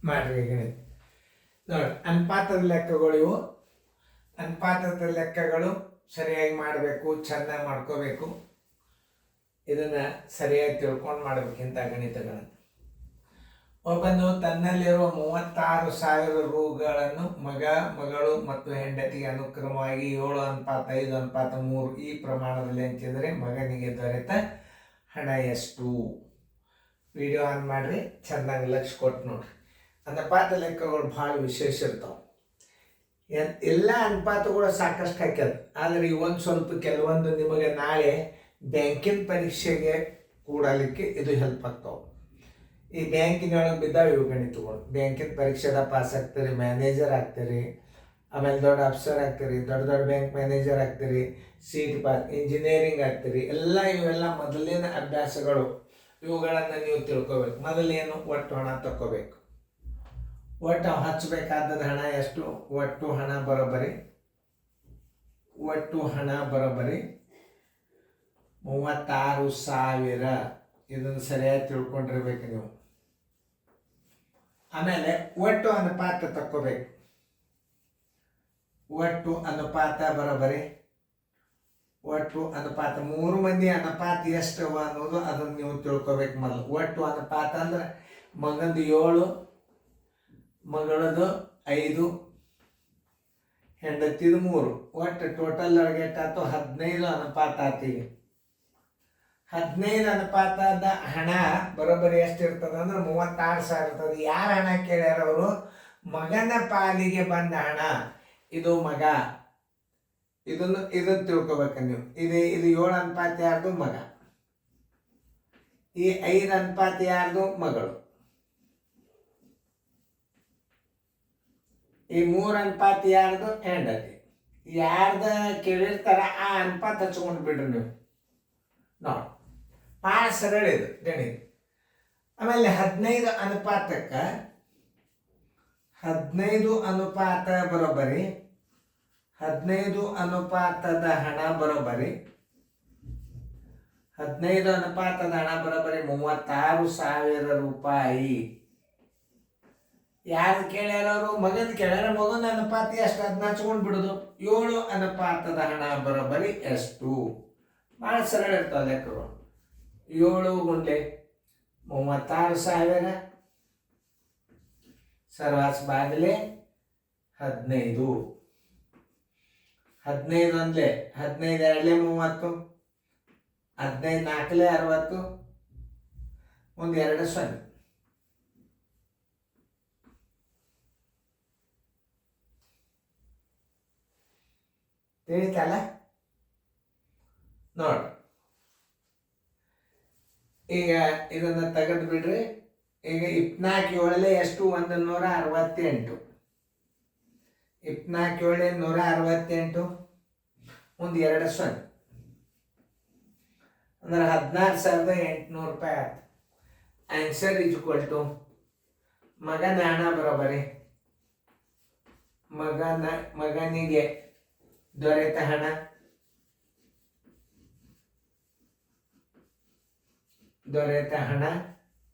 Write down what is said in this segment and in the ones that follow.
ಮಾಡ್ರಿ ಗಣಿತ ನೋಡಿ. ಅನುಪಾತದ ಲೆಕ್ಕಗಳು ಇವು. ಅನುಪಾತದ ಲೆಕ್ಕಗಳು ಸರಿಯಾಗಿ ಮಾಡಬೇಕು, ಚೆನ್ನಾಗಿ ಮಾಡ್ಕೋಬೇಕು. ಇದನ್ನು ಸರಿಯಾಗಿ ತಿಳ್ಕೊಂಡು ಮಾಡಬೇಕಿಂತ ಗಣಿತಗಳನ್ನು. ಒಬ್ಬನು ತನ್ನಲ್ಲಿರುವ 36,000 ರೂಗಳನ್ನು ಮಗ, ಮಗಳು ಮತ್ತು ಹೆಂಡತಿಗೆ ಅನುಕ್ರಮವಾಗಿ 7:5:3 ಈ ಪ್ರಮಾಣದಲ್ಲಿ ಹಂಚಿದರೆ ಮಗನಿಗೆ ದೊರೆತ ಹಣ ಎಷ್ಟು? ವಿಡಿಯೋ ಆನ್ ಮಾಡಿರಿ, ಚೆನ್ನಾಗಿ ಲಕ್ಷ ಕೊಟ್ಟು ನೋಡ್ರಿ. ಅನುಪಾತ ಲೆಕ್ಕಗಳು ಭಾಳ ವಿಶೇಷ ಇರ್ತಾವೆ. ಎಲ್ಲ ಅನುಪಾತಗಳು ಸಾಕಷ್ಟು ಹಾಕ್ಯದ, ಆದರೆ ಇವೊಂದು ಸ್ವಲ್ಪ ಕೆಲವೊಂದು ನಿಮಗೆ ನಾಳೆ ಬ್ಯಾಂಕಿನ ಪರೀಕ್ಷೆಗೆ ಕೂಡಲಿಕ್ಕೆ ಇದು ಹೆಲ್ಪ್ ಆಗ್ತಾವೆ. ಈ ಬ್ಯಾಂಕಿನೊಳಗೆ ಬಿದ್ದಾವೆ ಇವು ಗಣಿತಗಳು. ಬ್ಯಾಂಕಿನ ಪರೀಕ್ಷೆದ ಪಾಸ್ ಆಗ್ತೀರಿ, ಮ್ಯಾನೇಜರ್ ಆಗ್ತೀರಿ, ಆಮೇಲೆ ದೊಡ್ಡ ಅಫ್ಸರ್ ಆಗ್ತೀರಿ, ದೊಡ್ಡ ದೊಡ್ಡ ಬ್ಯಾಂಕ್ ಮ್ಯಾನೇಜರ್ ಆಗ್ತೀರಿ, ಸೀಟ್ ಪಾಸ್, ಇಂಜಿನಿಯರಿಂಗ್ ಆಗ್ತೀರಿ. ಇವೆಲ್ಲ ಮೊದಲಿನ ಅಭ್ಯಾಸಗಳು. ಇವುಗಳನ್ನು ನೀವು ತಿಳ್ಕೊಬೇಕು. ಮೊದಲೇನು ಒಟ್ಟು ಹಣ ತಕ್ಕೋಬೇಕು. ಒಟ್ಟು ಹಚ್ಚಬೇಕಾದ ಹಣ ಎಷ್ಟು? ಒಟ್ಟು ಹಣ ಬರೋಬ್ಬರಿ 36,000. ಇದನ್ನು ಸರಿಯಾಗಿ ತಿಳ್ಕೊಂಡಿರ್ಬೇಕು ನೀವು. ಆಮೇಲೆ ಒಟ್ಟು ಅನುಪಾತ ತಕ್ಕೋಬೇಕು. ಒಟ್ಟು ಅನುಪಾತ ಬರೋಬ್ಬರಿ ಒಟ್ಟು ಅನುಪಾತ 3 ಮಂದಿ ಅನುಪಾತ ಎಷ್ಟವ ಅನ್ನೋದು ಅದನ್ನು ನೀವು ತಿಳ್ಕೊಬೇಕು ಮೊದಲು. ಒಟ್ಟು ಅನುಪಾತ ಅಂದ್ರೆ ಮಗಂದು 7, ಮಗಳದು 5, ಹೆಂಡತಿದು 3. ಒಟ್ಟು ಟೋಟಲ್ ಒಳಗೆ ಎಷ್ಟಾಯ್ತು? 15 ಅನುಪಾತ ಆತೀವಿ. 15 ಅನುಪಾತದ ಹಣ ಬರೋಬ್ಬರಿ ಎಷ್ಟಿರ್ತದೆ ಅಂದ್ರೆ 36,000 ಇರ್ತದೆ. ಯಾರ ಹಣ ಕೇಳ್ಯಾರ ಅವರು? ಮಗನ ಪಾಲಿಗೆ ಬಂದ ಹಣ. ಇದು ಮಗ. ಇದನ್ನು ತಿಳ್ಕೊಬೇಕು ನೀವು. ಇದು 7 ಅನುಪಾತ ಯಾರ್ದು? ಮಗ. ಈ 5 ಅನುಪಾತ ಯಾರ್ದು? ಮಗಳು. ಈ 3 ಅನುಪಾತ ಯಾರ್ದು? ಹೆಂಡತಿ. ಯಾರ್ದ ಕೇಳಿರ್ತಾರ ಆ ಅನುಪಾತ ಹಚ್ಕೊಂಡು ಬಿಡ್ರಿ ನೀವು. ನೋಡಿ, ಭಾಳ ಸರಳ ಇದು ಗಣಿತ. ಆಮೇಲೆ 15 ಅನುಪಾತಕ್ಕೆ 15 ಅನುಪಾತ ಬರೋಬ್ಬರಿ 15 ಅನುಪಾತದ ಹಣ ಬರೋಬ್ಬರಿ 15 ಅನುಪಾತದ ಹಣ ಬರೋಬ್ಬರಿ 36,000 ರೂಪಾಯಿ. ಯಾರು ಕೇಳ್ಯಾರವರು? ಮಗನ ಕೇಳ್ಯಾರ. ಮಗನ ಅನುಪಾತ ಎಷ್ಟು? ಅದನ್ನ ಹಚ್ಕೊಂಡು ಬಿಡೋದು. 7 ಅನುಪಾತದ ಹಣ ಬರೋಬ್ಬರಿ ಎಷ್ಟು? ಭಾಳ ಸರಳ ಇರ್ತಾವೆ ಲೆಕ್ಕಗಳು. 7 ಗುಂಡ್ಲೆ 36,000 ಸರ್ವಾಸ್ ಬಾಗಿಲೆ 15. 15 ಒಂದ್ಲೆ 15 ಎರಡ್ಲೆ 30, 15 ನಾಲ್ಕಲೆ 60, ಒಂದು 2 0. ತಿಳಿತಲ್ಲ? ನೋಡಿ, ಈಗ ಇದನ್ನ ತೆಗೆದು ಬಿಡ್ರಿ. ಈಗ 24 7 ಎಷ್ಟು? 168. 24 7 168, ಒಂದು 2 0. ಅಂದ್ರೆ 16,800 ರೂಪಾಯಿ ಆಯ್ತು. ಆನ್ಸರ್ ಈಸ್ ಈಕ್ವಲ್ ಟು ಮಗನ ಹಣ ಬರೋಬ್ಬರಿ ಮಗನಿಗೆ ದೊರೆತ ಹಣ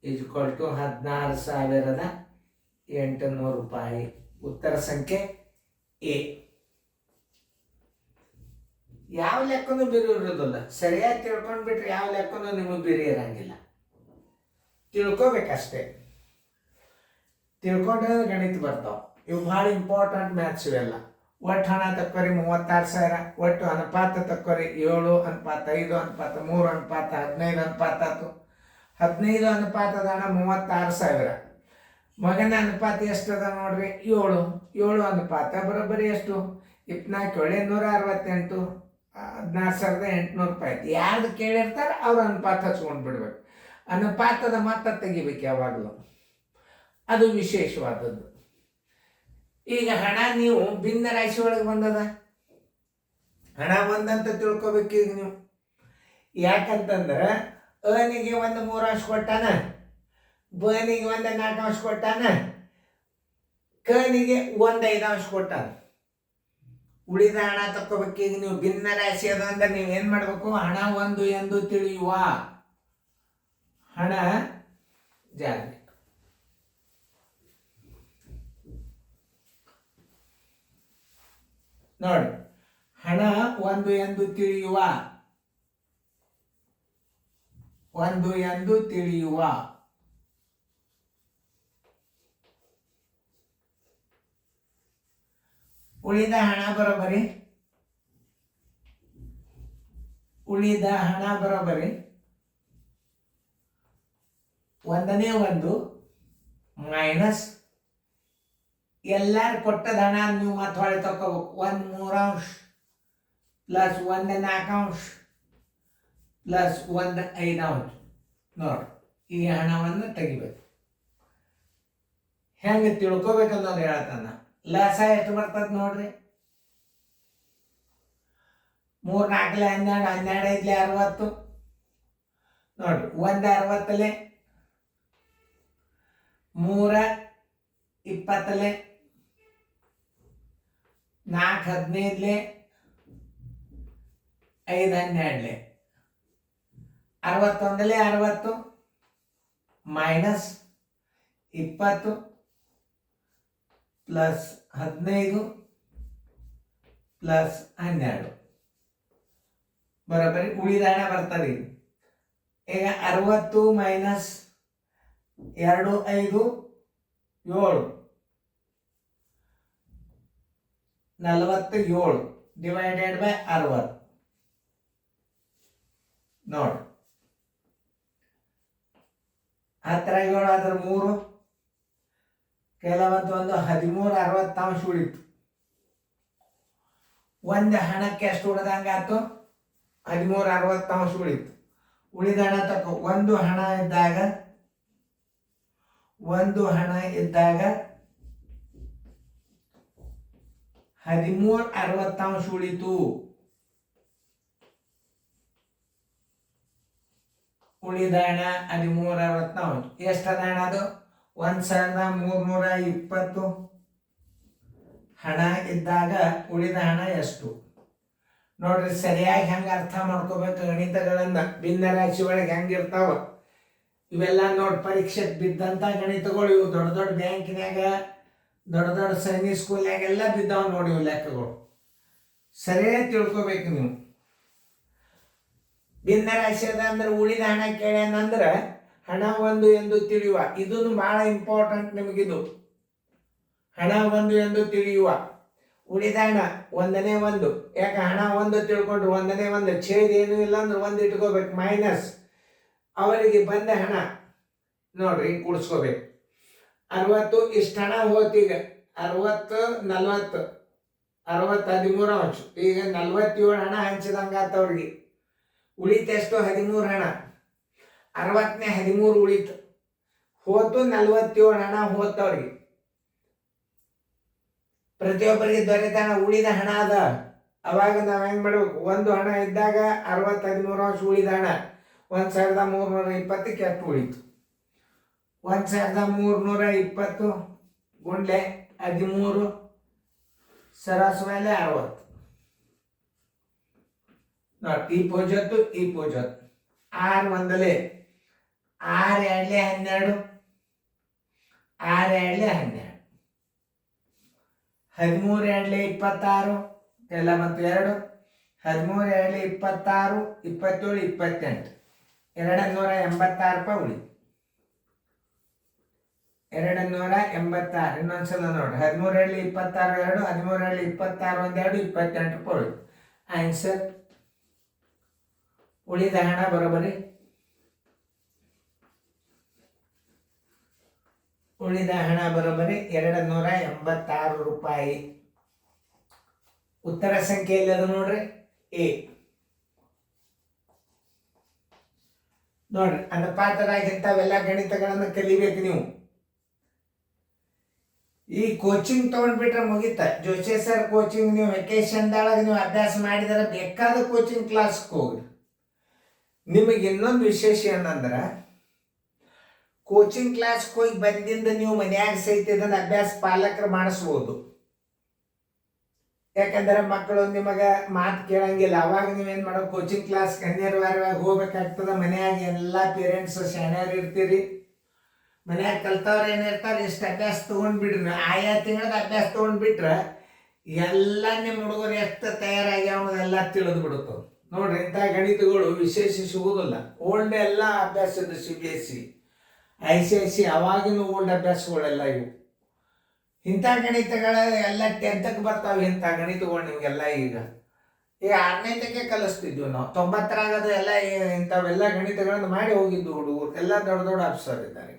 ಈಸ್ ಈಕ್ವಲ್ ಟು 16,800 ರೂಪಾಯಿ. ಉತ್ತರ ಸಂಖ್ಯೆ ಎ. ಯಾವ ಲೆಕ್ಕನೂ ಬೇರೆ ಇರೋದಿಲ್ಲ. ಸರಿಯಾಗಿ ತಿಳ್ಕೊಂಡು ಬಿಟ್ರೆ ಯಾವ ಲೆಕ್ಕನೂ ನಿಮಗೆ ಬೇರೆ ಇರಂಗಿಲ್ಲ. ತಿಳ್ಕೊಬೇಕಷ್ಟೇ. ತಿಳ್ಕೊಂಡ್ರೆ ಗಣಿತ ಬರ್ತಾವ. ಇವು ಭಾಳ ಇಂಪಾರ್ಟೆಂಟ್ ಮ್ಯಾಥ್ಸ್ ಇವೆಲ್ಲ. ಒಟ್ಟು ಹಣ ತಕ್ಕೋರಿ 36,000. ಒಟ್ಟು ಅನುಪಾತ ತಕ್ಕೋರಿ 7:5:3:15 ಅನುಪಾತ ಆಯ್ತು. 15 ಅನುಪಾತದ ಹಣ 36,000. ಮಗನ ಅನುಪಾತ ಎಷ್ಟದ ನೋಡ್ರಿ? 7 ಅನುಪಾತ ಬರೋಬ್ಬರಿ ಎಷ್ಟು? 24 7 168, 16,800 ರೂಪಾಯಿ. ಯಾರ್ದು ಕೇಳಿರ್ತಾರ ಅವ್ರ ಅನುಪಾತ ಹಚ್ಕೊಂಡು ಬಿಡ್ಬೇಕು. ಅನುಪಾತದ ಮೊತ್ತ ತೆಗಿಬೇಕು ಯಾವಾಗಲೂ. ಅದು ವಿಶೇಷವಾದದ್ದು. ಈಗ ಹಣ ನೀವು ಭಿನ್ನ ರಾಶಿ ಒಳಗೆ ಬಂದದ. ಹಣ ಒಂದಂತ ತಿಳ್ಕೊಬೇಕು ಈಗ ನೀವು. ಯಾಕಂತಂದ್ರೆ ಅನಿಗೆ 1 3 ಕೊಟ್ಟಾನ, ಬನಿಗೆ 1 4 ಕೊಟ್ಟಾನ, ಕನಿಗೆ 1 5 ಕೊಟ್ಟಾನ. ಉಳಿದ ಹಣ ತಕ್ಕೋಬೇಕು. ಈಗ ನೀವು ಭಿನ್ನ ರಾಶಿ ಅದ ಅಂದ್ರೆ ನೀವು ಏನು ಮಾಡಬೇಕು? ಹಣ 1 ಎಂದು ತಿಳಿಯುವ ಹಣ ಜಾಗಬೇಕು. ನೋಡಿ, ಹಣ ಒಂದು ಎಂದು ತಿಳಿಯುವ, ಒಂದು ಎಂದು ತಿಳಿಯುವ. ಉಳಿದ ಹಣ ಬರೋಬರಿ, ಉಳಿದ ಹಣ ಬರೋಬರಿ ಒಂದನೇ ಒಂದು ಮೈನಸ್ ಎಲ್ಲಾರು ಕೊಟ್ಟದ ಹಣ ನೀವು ಮತ್ತೆ ಹೊಳೆ ತಗೋಬೇಕು. 1/3 ಪ್ಲಸ್ 1/4 ಪ್ಲಸ್ 1/5. ನೋಡಿ, ಈ ಹಣವನ್ನು ತೆಗಿಬೇಕು. ಹೆಂಗೆ ತಿಳ್ಕೊಬೇಕನ್ನೋದು ಹೇಳ್ತಾನ. ಲಸ ಎಷ್ಟು ಬರ್ತದ ನೋಡ್ರಿ. 3 4 12 12 5 60. ನೋಡ್ರಿ, 1 60 3 20 4 15 5 12 61 60 ಮೈನಸ್ 20 ಪ್ಲಸ್ 15 ಪ್ಲಸ್ 12 ಬರೋಬ್ಬರಿ ಉಳಿದ ಹಣ ಬರ್ತದೆ. ಈಗ 60 ಮೈನಸ್ 2 5 7 47 ಡಿವೈಡೆಡ್ ಬೈ 60. ನೋಡಿ, 10 7 ಆದ್ರೆ 3 ಕೆಲವೊಂದು 13 60 ಉಳಿತು. ಒಂದು ಹಣಕ್ಕೆ ಎಷ್ಟು ಉಳಿದಂಗಾತು? 13 60 ಉಳಿತು. ಉಳಿದ ಹಣ ತಕ್ಕ ಒಂದು ಹಣ ಇದ್ದಾಗ 13 60 ಉಳಿತು. ಉಳಿದ ಹಣ 13 60. ಎಷ್ಟದ ಹಣ ಅದು? 1320 ಹಣ ಇದ್ದಾಗ ಉಳಿದ ಹಣ ಎಷ್ಟು? ನೋಡ್ರಿ, ಸರಿಯಾಗಿ ಹೆಂಗೆ ಅರ್ಥ ಮಾಡ್ಕೋಬೇಕು ಗಣಿತಗಳನ್ನ. ಭಿನ್ನ ರಾಶಿ ಒಳಗೆ ಹೆಂಗಿರ್ತಾವ ಇವೆಲ್ಲ ನೋಡಿ. ಪರೀಕ್ಷೆಗೆ ಬಿದ್ದಂಥ ಗಣಿತಗಳು ಇವು. ದೊಡ್ಡ ದೊಡ್ಡ ಬ್ಯಾಂಕಿನ್ಯಾಗ, ದೊಡ್ಡ ದೊಡ್ಡ ಸೈನಿಕ್ ಸ್ಕೂಲ್ನಾಗೆಲ್ಲ ಬಿದ್ದಾವ ನೋಡಿ ಇವು ಲೆಕ್ಕಗಳು. ಸರಿಯಾಗಿ ತಿಳ್ಕೊಬೇಕು ನೀವು. ಭಿನ್ನ ರಾಶಿ ಅದ ಅಂದ್ರೆ ಉಳಿದ ಹಣ ಕೇಳ್ಯಾನಂದ್ರೆ ಹಣ ಒಂದು ಎಂದು ತಿಳಿಯುವ. ಇದನ್ನು ಬಹಳ ಇಂಪಾರ್ಟೆಂಟ್ ನಿಮಗಿದು. ಹಣ ಒಂದು ಎಂದು ತಿಳಿಯುವ. ಉಳಿದ ಹಣ ಒಂದನೇ ಒಂದು. ಯಾಕೆ ಹಣ ಒಂದು ತಿಳ್ಕೊಂಡ್ರು ಒಂದನೇ ಒಂದು, ಛೇದ ಏನು ಇಲ್ಲ ಅಂದ್ರೆ ಒಂದು ಇಟ್ಕೋಬೇಕು. ಮೈನಸ್ ಅವರಿಗೆ ಬಂದ ಹಣ ನೋಡ್ರಿ ಕೂಡಿಸ್ಕೋಬೇಕು. 60 ಇಷ್ಟು ಹಣ ಹೋತೀಗ 60 40 60 13 ಅಂಶ. ಈಗ 47 ಹಣ ಹಂಚಿದಂಗಾತ ಅವ್ರಿಗೆ. ಉಳಿತೆಷ್ಟು? 13 ಹಣ. 60ನೇ 13 ಉಳಿತು. ಹೋತು 47 ಹಣ ಹೋತವ್ರಿಗೆ. ಪ್ರತಿಯೊಬ್ಬರಿಗೆ ದೊರೆತ ಹಣ ಉಳಿದ ಹಣ ಅದ. ಅವಾಗ ನಾವು ಹೆಂಗ್ ಮಾಡ್ಬೇಕು? ಒಂದು ಹಣ ಇದ್ದಾಗ 60 13 ಅಂಶ ಉಳಿದ ಹಣ 1320 ಕೆಟ್ಟು ಉಳಿತು. 1320 ಗುಂಡ್ಲೆ 13 ಸರಾಸು ಮೇಲೆ 60. ನೋಡಿ, ಈ ಪೋಜತ್ತು ಈ ಪೋಜತ್ತು 6 ಒಂದಲೇ 6 2 12 6 2 12 13 2 26 ಎಲ್ಲ ಮತ್ತು 2 13 2 26 27 28 286 ರೂಪಾಯಿ ಉಳಿತು. 286. ಇನ್ನೊಂದ್ಸಲ ನೋಡಿ, 13 2 26 2 13 2 26 1 2 28 ರೂಪಾಯಿ ಉಳಿತು. ಆನ್ಸರ್ ಉಳಿದ ಹಣ ಬರೋಬರಿ. ಉಳಿದ ಹಣ ಬರೋಬರಿ 286 ರೂಪಾಯಿ. ಉತ್ತರ ಸಂಖ್ಯೆಯಲ್ಲಿ ಅದು ನೋಡ್ರಿ, ಎ. ನೋಡ್ರಿ, ಅನುಪಾತದಾಗಿಂತವೆಲ್ಲ ಗಣಿತಗಳನ್ನು ಕಲಿಬೇಕು ನೀವು. ಈ ಕೋಚಿಂಗ್ ತಗೊಂಡ್ಬಿಟ್ರೆ ಮುಗಿತ. ಜೋಶಿ ಸರ್ ಕೋಚಿಂಗ್ ನೀವು ವೆಕೇಶನ್ದೊಳಗೆ ನೀವು ಅಭ್ಯಾಸ ಮಾಡಿದರೆ ಬೇಕಾದ ಕೋಚಿಂಗ್ ಕ್ಲಾಸ್ಗೆ ಹೋಗ್ರಿ. ನಿಮಗೆ ಇನ್ನೊಂದು ವಿಶೇಷ ಏನಂದ್ರೆ, ಕೋಚಿಂಗ್ ಕ್ಲಾಸ್ಗೆ ಹೋಗಿ ಬಂದಿಂದ ನೀವು ಮನ್ಯಾಗ ಸಹಿತ ಇದನ್ನು ಅಭ್ಯಾಸ ಪಾಲಕರು ಮಾಡಿಸ್ಬೋದು. ಯಾಕಂದ್ರೆ ಮಕ್ಕಳು ನಿಮಗೆ ಮಾತು ಕೇಳಂಗಿಲ್ಲ. ಅವಾಗ ನೀವೇನು ಮಾಡೋ, ಕೋಚಿಂಗ್ ಕ್ಲಾಸ್ಗೆ ಅನಿವಾರ್ಯವಾಗಿ ಹೋಗ್ಬೇಕಾಗ್ತದೆ. ಮನ್ಯಾಗ ಎಲ್ಲ ಪೇರೆಂಟ್ಸ್ ಶಾಣ್ಯರು ಇರ್ತೀರಿ. ಮನ್ಯಾಗ ಕಲ್ತವ್ರು ಏನಿರ್ತಾರೆ, ಇಷ್ಟು ಅಭ್ಯಾಸ ತೊಗೊಂಡ್ಬಿಡ್ರಿ. ಆಯಾ ತಿಂಗಳದ ಅಭ್ಯಾಸ ತೊಗೊಂಡ್ಬಿಟ್ರೆ ಎಲ್ಲ ನಿಮ್ಮ ಹುಡುಗರು ಎಷ್ಟು ತಯಾರಾಗಿ ಅವನ್ನೆಲ್ಲ ತಿಳಿದು ಬಿಡುತ್ತವೆ ನೋಡ್ರಿ. ಇಂಥ ಗಣಿತಗಳು ವಿಶೇಷ ಸಿಗುವುದಿಲ್ಲ. ಓಲ್ಡ್ ಎಲ್ಲ ಅಭ್ಯಾಸದ CBSE ICSE ಅವಾಗಿನ ಓಲ್ಡ್ ಅಭ್ಯಾಸಗಳೆಲ್ಲ ಇವು. ಇಂಥ ಗಣಿತಗಳ ಎಲ್ಲ 10ಕ್ಕೆ ಬರ್ತಾವೆ. ಇಂಥ ಗಣಿತಗಳು ನಿಮಗೆಲ್ಲ ಈಗ 6ನೇದಕ್ಕೆ ಕಲಿಸ್ತಿದ್ವಿ ನಾವು. 90ರಾಗದು ಎಲ್ಲ ಇಂಥವೆಲ್ಲ ಗಣಿತಗಳನ್ನು ಮಾಡಿ ಹೋಗಿದ್ದು ಹುಡುಗರು ಎಲ್ಲ ದೊಡ್ಡ ದೊಡ್ಡ ಆಫೀಸರ್ ಇದ್ದಾರೆ.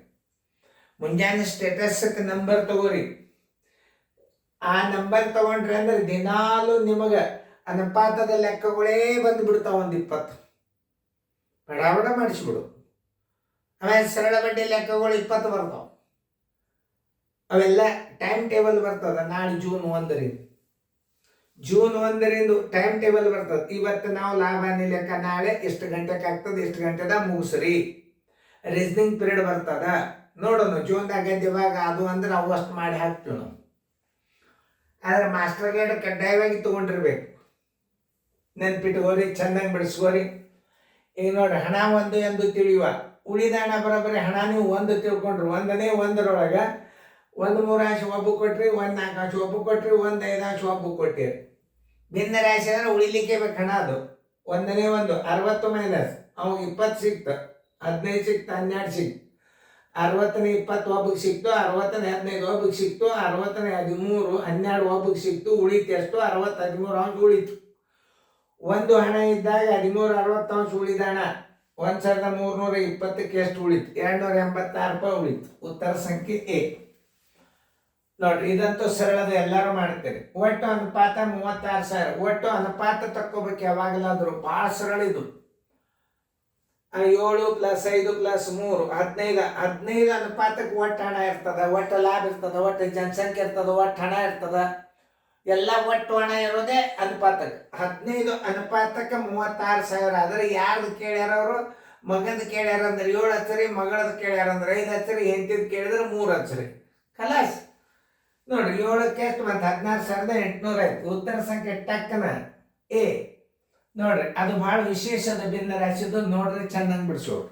ಮುಂಜಾನೆ ಸ್ಟೇಟಸ್ಗೆ ನಂಬರ್ ತಗೋರಿ. ಆ ನಂಬರ್ ತಗೊಂಡ್ರಿ ಅಂದ್ರೆ ದಿನಾಲು ನಿಮಗೆ ಅನುಪಾತದ ಲೆಕ್ಕಗಳೇ ಬಂದು ಬಿಡ್ತಾವ. 20 ಬಡ ಮಾಡಿಸ್ಬಿಡು. ಆಮೇಲೆ ಸರಳ ಬಡ್ಡಿ ಲೆಕ್ಕಗಳು 20 ಬರ್ತಾವ. ಅವೆಲ್ಲ ಟೈಮ್ ಟೇಬಲ್ ಬರ್ತದ. ನಾಳೆ ಜೂನ್ 1ರಿಂದ ಟೈಮ್ ಟೇಬಲ್ ಬರ್ತದೆ. ಇವತ್ತು ನಾವು ಲಾಭ ಹಾನಿ ಲೆಕ್ಕ ನಾಳೆ ಎಷ್ಟು ಗಂಟೆಗೆ ಆಗ್ತದೆ, ಎಷ್ಟು ಗಂಟೆದಾಗ ಮುಗಿಸ್ರಿ. ರೀಸನಿಂಗ್ ಪೀರಿಯಡ್ ಬರ್ತದ ನೋಡೋಣ. ಜೂನ್ದಾಗ ಇವಾಗ ಅದು ಅಂದ್ರೆ ಅವು ಅಷ್ಟು ಮಾಡಿ ಹಾಕ್ತೀವಿ ನಾವು. ಆದ್ರೆ ಮಾಸ್ಟರ್ ಗೈಡ್ ಕಡ್ಡಾಯವಾಗಿ ತೊಗೊಂಡಿರ್ಬೇಕು. ನೆನ್ಪಿಟ್ಕೋರಿ, ಚೆನ್ನಾಗಿ ಬಿಡಿಸ್ಕೋರಿ. ಈಗ ನೋಡ್ರಿ, ಹಣ 1 ಎಂದು ತಿಳಿಯುವ. ಉಳಿದ ಹಣ ಬರೋಬ್ಬರಿ ಹಣ ನೀವು 1 ತಿಳ್ಕೊಂಡ್ರಿ. 1ನೇ 1 1 3 ಅಂಶ ಒಬ್ಬ ಕೊಟ್ರಿ, 1 4 ಅಂಶ ಒಬ್ಬ ಕೊಟ್ರಿ, 1 5 ಅಂಶ ಒಬ್ಬ ಕೊಟ್ಟಿರಿ. ಭಿನ್ನ ರಾಶಿ ಅಂದ್ರೆ ಉಳಿಲಿಕ್ಕೆ ಬೇಕು ಹಣ. ಅದು 1ನೇ 1 60 ಮೈನಸ್ ಅವಾಗ 20 ಸಿಕ್ತು, 15 ಸಿಕ್ತು, 12 ಸಿಕ್ತು. 60ನೇ 20 ಒಬ್ಬಗೆ ಸಿಕ್ತು, 60ನೇ 15 ಒಬ್ಬಗೆ ಸಿಕ್ತು, 60ನೇ 13 12 ಒಬ್ಬಗೆ ಸಿಕ್ತು. ಉಳಿತು ಎಷ್ಟು? 60 13 ಅಂಶ ಉಳಿತು. ಒಂದು ಹಣ ಇದ್ದಾಗ 13 60 ಅಂಶ ಉಳಿದ ಹಣ 1320ಕ್ಕೆ ಎಷ್ಟು ಉಳಿತು? 286 ರೂಪಾಯಿ ಉಳಿತು. ಉತ್ತರ ಸಂಖ್ಯೆ ಎ. ನೋಡ್ರಿ, ಇದಂತೂ ಸರಳದ ಎಲ್ಲರೂ ಮಾಡ್ತೀರಿ. ಒಟ್ಟು ಅನುಪಾತ 36,000. ಒಟ್ಟು ಅನುಪಾತ ತಕ್ಕೋಬೇಕು ಯಾವಾಗಲಾದ್ರು. ಭಾಳ ಸರಳ ಇದು. 7 + 5 + 3 15 ಅನುಪಾತಕ್ಕೆ ಒಟ್ಟು ಹಣ ಇರ್ತದ, ಒಟ್ಟು ಲಾಭ ಇರ್ತದ, ಒಟ್ಟು ಜನಸಂಖ್ಯೆ ಇರ್ತದ, ಒಟ್ಟು ಹಣ ಇರ್ತದ. ಎಲ್ಲ ಒಟ್ಟು ಹಣ ಇರೋದೇ ಅನುಪಾತಕ್ಕೆ. 15 ಅನುಪಾತಕ್ಕೆ 36,000 ಆದರೆ ಯಾರ್ದು ಕೇಳ್ಯಾರ ಅವರು? ಮಗಂದು ಕೇಳ್ಯಾರ ಅಂದ್ರೆ 7 ಹಚ್ಚರಿ, ಮಗಳದ್ದು ಕೇಳ್ಯಾರ ಅಂದ್ರೆ 5 ಹಚ್ಚರಿ, ಹೆಂಡತಿದ್ ಕೇಳಿದ್ರೆ 3 ಹಚ್ಚರಿ. ಕಲಾಸ್. ನೋಡ್ರಿ, 7ಕ್ಕೆ ಎಷ್ಟು ಬಂತು? 16,800 ಆಯ್ತು. ಉತ್ತರ ಸಂಖ್ಯೆ ಟಕ್ಕನ ಎ. ನೋಡ್ರಿ, ಅದು ಭಾಳ ವಿಶೇಷದ ಭಿನ್ನ ರಾಶಿದು. ನೋಡ್ರಿ, ಚೆನ್ನಾಗಿ ಬಿಡಿಸೋರು.